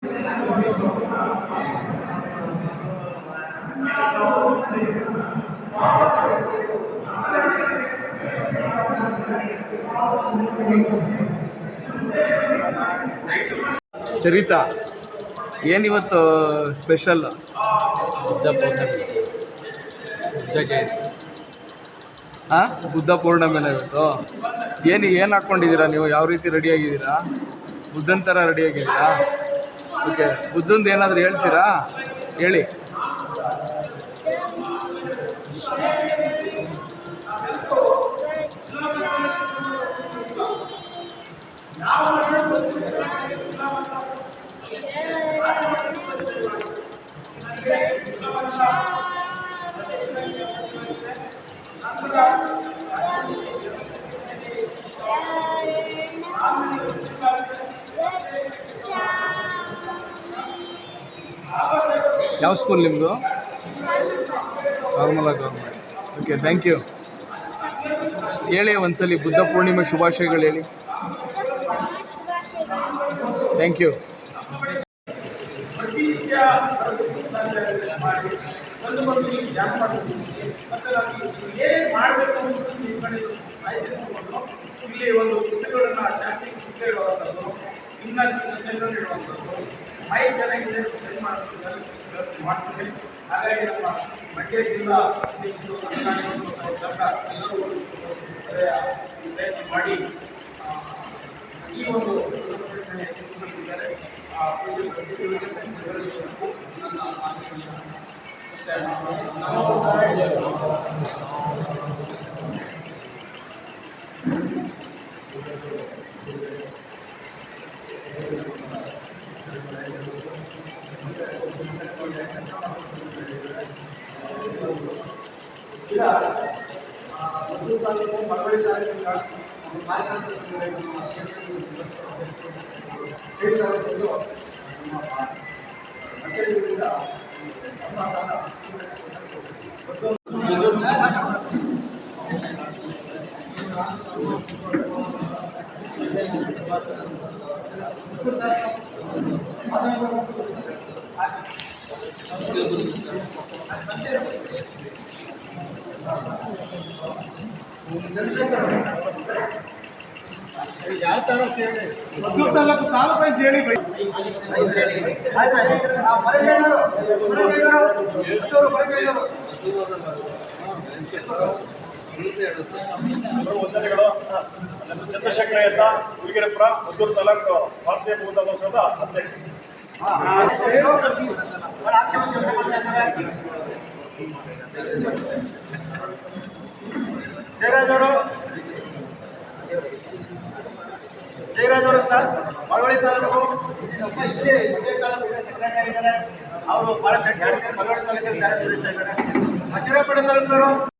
ಚರಿತಾ, ಏನಿವತ್ತು ಸ್ಪೆಷಲ್? ಬುದ್ಧ ಪೌರ್ಣಮಿ, ಬುದ್ಧ ಜಯಂತಿ. ಹಾಂ, ಬುದ್ಧ ಪೂರ್ಣಿಮೆನ ಇವತ್ತು. ಏನು ಹಾಕ್ಕೊಂಡಿದ್ದೀರಾ ನೀವು? ಯಾವ ರೀತಿ ರೆಡಿಯಾಗಿದ್ದೀರಾ? ಬುದ್ಧನ ಥರ ರೆಡಿಯಾಗಿದ್ದೀರಾ? ಓಕೆ, ಬುದ್ಧಂದು ಏನಾದರೂ ಹೇಳ್ತೀರಾ? ಹೇಳಿ. ಯಾವ ಸ್ಕೂಲ್ ನಿಮ್ಮದು? ನಾರ್ಮಲಾ ಗೌರ್ಮೆಂಟ್. Okay, thank you. ಹೇಳಿ ಒಂದ್ಸಲಿ ಬುದ್ಧ ಪೂರ್ಣಿಮೆ ಶುಭಾಶಯಗಳು ಹೇಳಿ. Thank you. ಇಲ್ಲಿ ಒಂದು ಪುಸ್ತಕಗಳನ್ನು ಚಾಟಿಂಗ್ ಪುಸ್ತಕ ಇಡುವಂಥದ್ದು, ಇನ್ನಷ್ಟು ಸೆಂಟರ್ ಇಡುವಂಥದ್ದು, ಮೈಕ್ ಚೆನ್ನಾಗಿದೆ ಸೆಂಡ್ ವ್ಯವಸ್ಥೆ ಮಾಡ್ತೀವಿ. ಹಾಗಾಗಿ ನಮ್ಮ ಮಂಡ್ಯ ಜಿಲ್ಲಾ ಅಧ್ಯಕ್ಷರು ಎಲ್ಲರೂ ಪ್ರಯತ್ನ ಮಾಡಿ ಈ ಒಂದು ಯಶಸ್ವಿಗೊಳಿಸಿದ್ದಾರೆ. ನನ್ನ ಈಗ ಒಂದು ತಾಲೂಕು ಮಳವಳ್ಳಿ ತಾಲೂಕಿನ ಯಾವ ತರ ತಾಲೂಕು ತಾಲೂಕು ಹೇಳಿ ವಂದನೆಗಳು. ಚಂದ್ರಶೇಖರ ಯತ್ನ, ಹುಲಿಗೆರೆಪುರ, ಮದ್ದೂರು ತಾಲೂಕು ಭಾರತೀಯ ಬೌದ್ಧ ಮಹಾಸಭಾದ ಅಧ್ಯಕ್ಷ. ಜಯರಾಜ್ ಅವರು ಅಂತ ಮಳವಳ್ಳಿ ತಾಲೂಕು ಇದೇ ತಾಲೂಕು ಸೆಕ್ರೆಟರಿ ಇದ್ದಾರೆ. ಅವರು ಬಹಳ ಚರ್ಚೆ ಮಳವಳ್ಳಿ ತಾಲೂಕಿನಲ್ಲಿ ಇದ್ದಾರೆ. ಹಸಿರಪೇಟೆ ತಾಲೂಕಿನವರು